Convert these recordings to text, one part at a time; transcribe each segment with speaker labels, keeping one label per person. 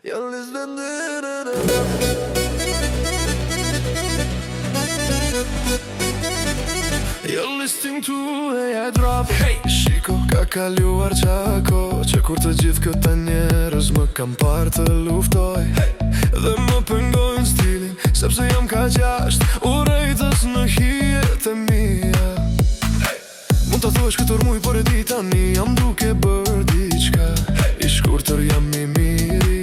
Speaker 1: You're listening to a drop. Hey, shiko, ka kaluar qako që kur të gjithë këta njerëz më kam parë të luftoj, hey, dhe më pëngojnë stilin, sepse jam ka gjasht urejtës në hijet e mija, hey. Mund të thuesh këtë urmuj, por e di tani jam duke bërë diqka, hey. I shkurtër jam i miri,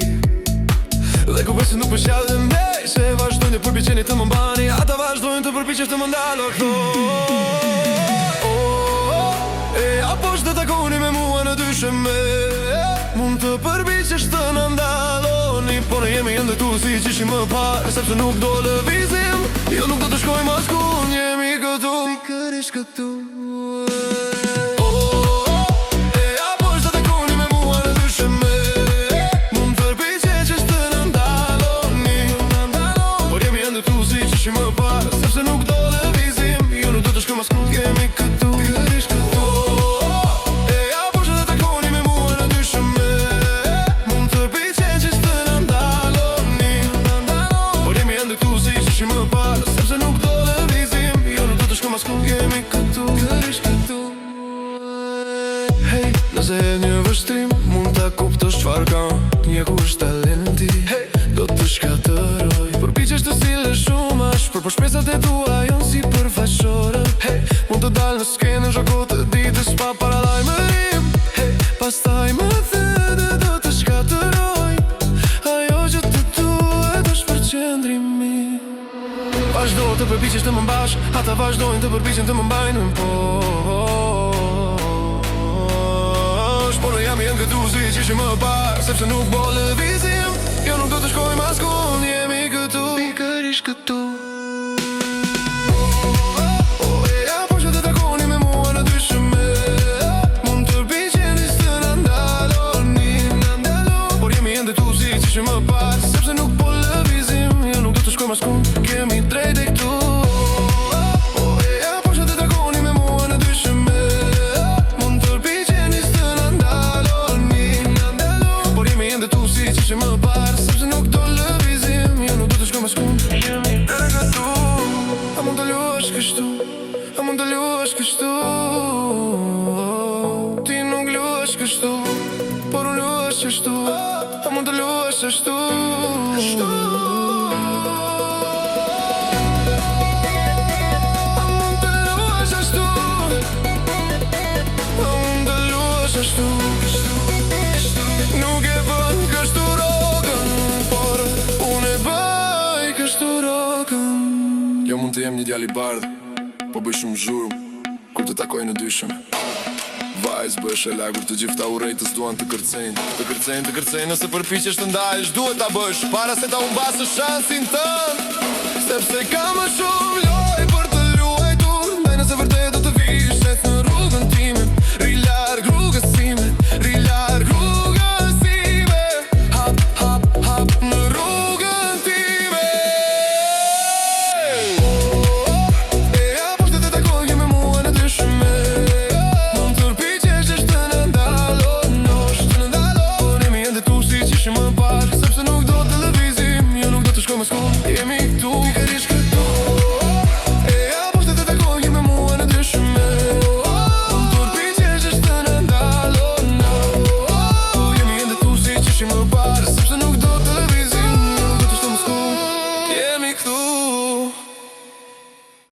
Speaker 1: dhe ku besin nuk përshjallë dhe mej, se vazhdojnë të përpiqeni të më mbani, ata vazhdojnë të përpiqesh të më ndalo këto. Mund të përpiqesh të në ndaloni, po ne jemi ende tu si që ishim më parë, sepse nuk do lëvizim, jo nuk do të shkojmë askun, jemi këtu, pikërisht këtu. Hey, nëse e një vështrim, mund të kuptosh çfarë ka një kush talenti, hey, do të shkatëroj. Përpiqesh të sillesh shumë ashpër, por shpresat e tua janë si përfaqësorë, hey, mund të dalë në skenën zhokot të ditës pa paralajmërim, hey, pastaj më thënë do të shkatëroj. Ajo që të duhet është përqendrimi. Vazhdo të përpiqesh të më mbash, ata vazhdojnë të përpiqen të më mbajnë në por jam i këtu si që ishim më parë, sepse nuk bo lëvizim, jo nuk do të shkojmë askun, jemi këtu, pikërisht këtu. Po që të takoni me mua në dyshime, mund të përpiqeni të na ndaloni, por jemi ende tu si që ishim më parë, sepse nuk bo lëvizim, jo nuk do të shkojmë askun, kemi drejt e këtu. A mund të luash kështu, ti nuk luash kështu, por unë luash kështu, a mund të luash kështu. A mund të luash kështu, a mund të luash kështu. Nuk e bën kështu rogën, por unë e bëj kështu rogën. Jo mund të jem një djali bardh, po bëj shumë zhurmë kur të takoj në dyshëm. Vajzë bësh e lagur të gjitha urejtës duan të kërcejnë, të kërcejnë, të kërcejnë. Nëse përpiqesh të ndalësh, duhet ta bësh para se ta humbasësh shansin tënd, sepse ka më shumë lojë për të luajtur. Ndaj nëse vërtet do të vish shet në rrugën time, ri larg rrugës sime, ri larg rrugës sime, hap, hap, hap në rrugën time. Sepse nuk do të lëvizim, nuk do të shto më shku, jemi këtu.